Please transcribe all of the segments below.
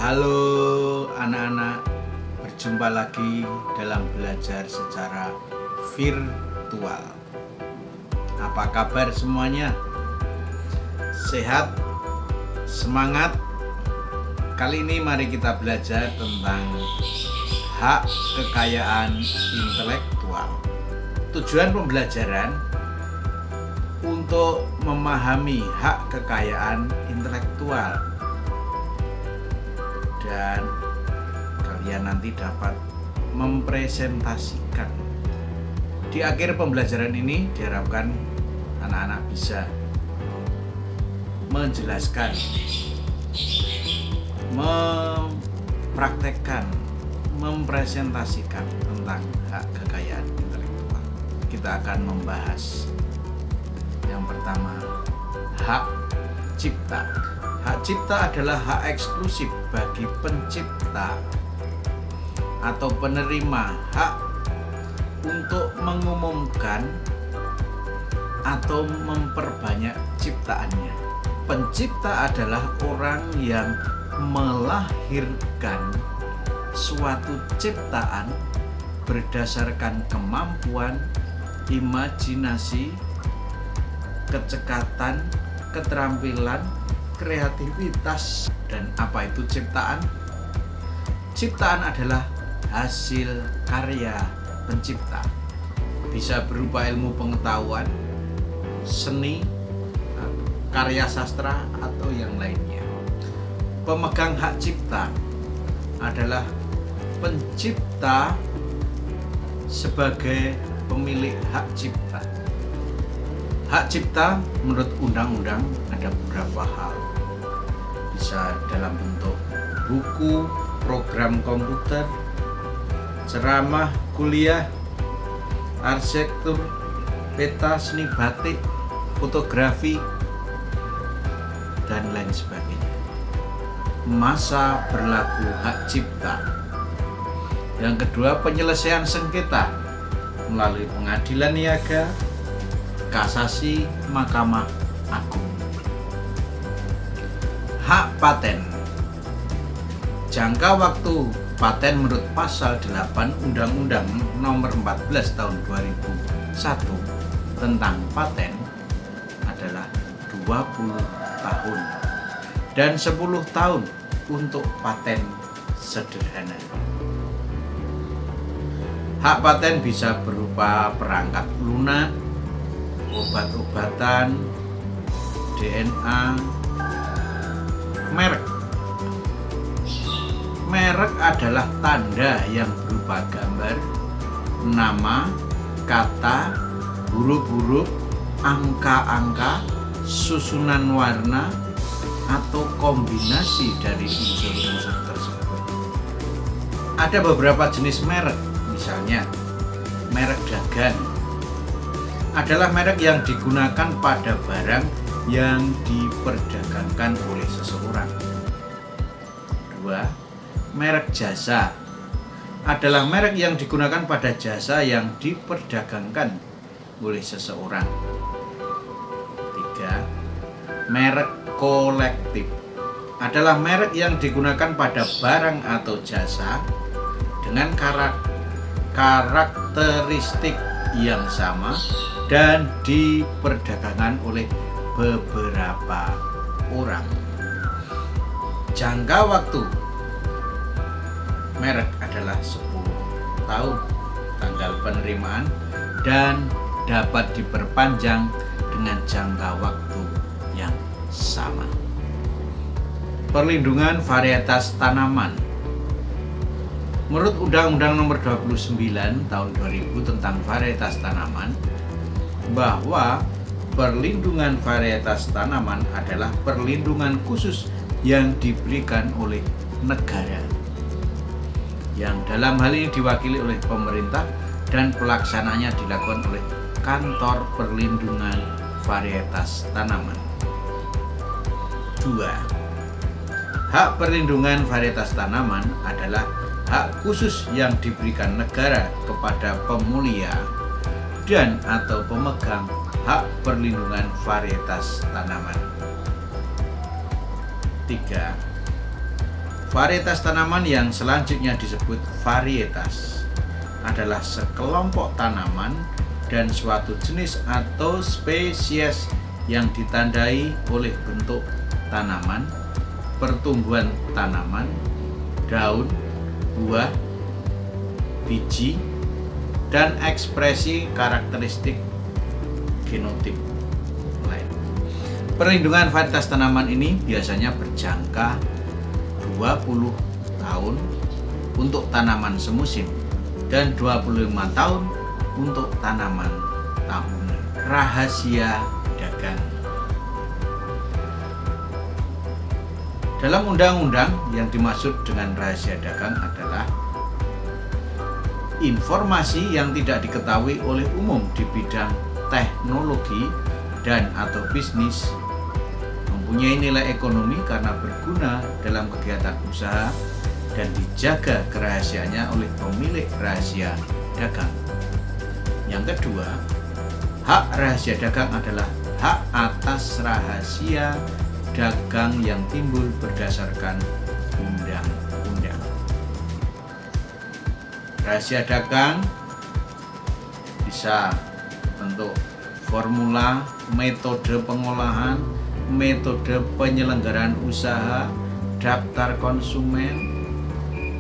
Halo anak-anak, berjumpa lagi dalam belajar secara virtual. Apa kabar semuanya? Sehat? Semangat? Kali ini mari kita belajar tentang hak kekayaan intelektual. Tujuan pembelajaran untuk memahami hak kekayaan intelektual, dan kalian nanti dapat mempresentasikan. Di akhir pembelajaran ini diharapkan anak-anak bisa menjelaskan, mempraktekkan, mempresentasikan tentang hak kekayaan intelektual. Kita akan membahas yang pertama, hak cipta. Hak cipta adalah hak eksklusif bagi pencipta atau penerima hak untuk mengumumkan atau memperbanyak ciptaannya. Pencipta adalah orang yang melahirkan suatu ciptaan berdasarkan kemampuan, imajinasi, kecekatan, keterampilan, kreativitas. Dan apa itu ciptaan? Ciptaan adalah hasil karya pencipta. Bisa berupa ilmu pengetahuan, seni, karya sastra, atau yang lainnya. Pemegang hak cipta adalah pencipta sebagai pemilik hak cipta. Hak cipta menurut undang-undang ada beberapa hal. Bisa dalam bentuk buku, program komputer, ceramah, kuliah, arsitektur, peta, seni batik, fotografi, dan lain sebagainya. Masa berlaku hak cipta. Yang kedua, penyelesaian sengketa melalui pengadilan niaga, kasasi, Mahkamah Agung. Hak paten. Jangka waktu paten menurut pasal 8 Undang-Undang Nomor 14 Tahun 2001 tentang paten adalah 20 tahun dan 10 tahun untuk paten sederhana. Hak paten bisa berupa perangkat lunak, obat-obatan, DNA, merek. Merek adalah tanda yang berupa gambar, nama, kata, huruf-huruf, angka-angka, susunan warna, atau kombinasi dari unsur-unsur tersebut. Ada beberapa jenis merek, misalnya merek dagang adalah merek yang digunakan pada barang yang diperdagangkan oleh seseorang. 2. Merek jasa adalah merek yang digunakan pada jasa yang diperdagangkan oleh seseorang. 3. Merek kolektif adalah merek yang digunakan pada barang atau jasa dengan karakteristik yang sama dan diperdagangkan oleh beberapa orang. Jangka waktu merek adalah 10 tahun tanggal penerimaan dan dapat diperpanjang dengan jangka waktu yang sama. Perlindungan varietas tanaman. Menurut Undang-Undang Nomor 29 Tahun 2000 tentang varietas tanaman, bahwa perlindungan varietas tanaman adalah perlindungan khusus yang diberikan oleh negara, yang dalam hal ini diwakili oleh pemerintah dan pelaksananya dilakukan oleh Kantor Perlindungan Varietas Tanaman. 2. Hak perlindungan varietas tanaman adalah hak khusus yang diberikan negara kepada pemulia dan atau pemegang hak perlindungan varietas tanaman. 3. Varietas tanaman yang selanjutnya disebut varietas adalah sekelompok tanaman dan suatu jenis atau spesies yang ditandai oleh bentuk tanaman, pertumbuhan tanaman, daun, buah, biji, dan ekspresi karakteristik genotip lain. Perlindungan varietas tanaman ini biasanya berjangka 20 tahun untuk tanaman semusim dan 25 tahun untuk tanaman tahunan. Rahasia dagang. Dalam undang-undang, yang dimaksud dengan rahasia dagang adalah informasi yang tidak diketahui oleh umum di bidang teknologi dan atau bisnis, mempunyai nilai ekonomi karena berguna dalam kegiatan usaha dan dijaga kerahasiaannya oleh pemilik rahasia dagang. Yang kedua, hak rahasia dagang adalah hak atas rahasia dagang yang timbul berdasarkan undang-undang. Rahasia dagang bisa bentuk formula, metode pengolahan, metode penyelenggaraan usaha, daftar konsumen,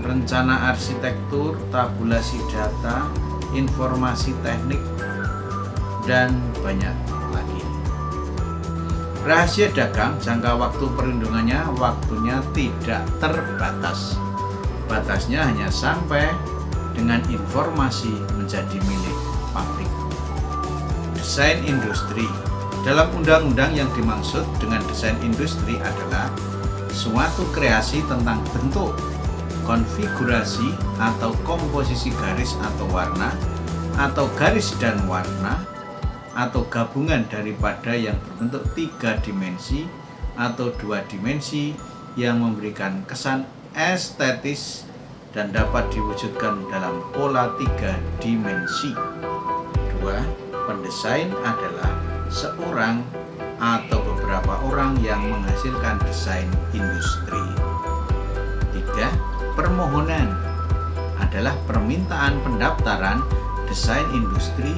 rencana arsitektur, tabulasi data, informasi teknik, dan banyak lagi. Rahasia dagang, jangka waktu perlindungannya waktunya tidak terbatas. Batasnya hanya sampai dengan informasi menjadi milik publik. Desain industri. Dalam undang-undang yang dimaksud dengan desain industri adalah suatu kreasi tentang bentuk, konfigurasi atau komposisi garis atau warna, atau garis dan warna, atau gabungan daripada yang berbentuk 3 dimensi atau 2 dimensi yang memberikan kesan estetis dan dapat diwujudkan dalam pola 3 dimensi. 2. Pendesain adalah seorang atau beberapa orang yang menghasilkan desain industri. 3. Permohonan adalah permintaan pendaftaran desain industri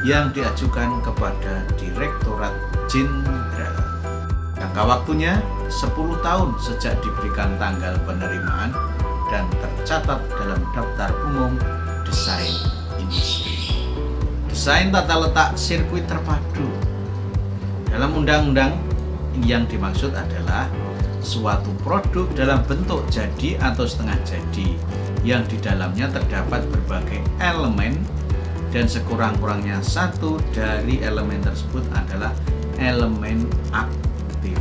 yang diajukan kepada Direktorat Jenderal. Jangka waktunya 10 tahun sejak diberikan tanggal penerimaan dan tercatat dalam daftar umum desain industri. Desain tata letak sirkuit terpadu. Dalam undang-undang, yang dimaksud adalah suatu produk dalam bentuk jadi atau setengah jadi yang di dalamnya terdapat berbagai elemen dan sekurang-kurangnya satu dari elemen tersebut adalah elemen aktif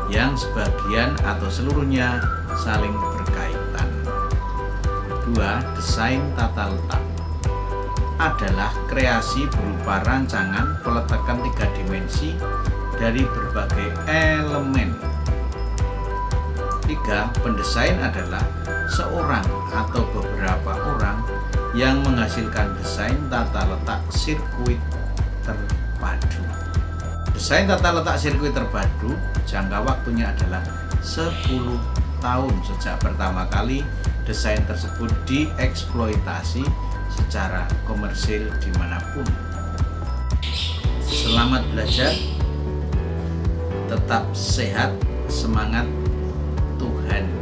yang sebagian atau seluruhnya saling berkaitan. 2. Desain tata letak adalah kreasi berupa rancangan peletakan 3 dimensi dari berbagai elemen. 3. Pendesain adalah seorang atau beberapa orang yang menghasilkan desain tata letak sirkuit terpadu. Desain tata letak sirkuit terpadu jangka waktunya adalah 10 tahun sejak pertama kali desain tersebut dieksploitasi secara komersil dimanapun. Selamat belajar, tetap sehat, semangat, Tuhan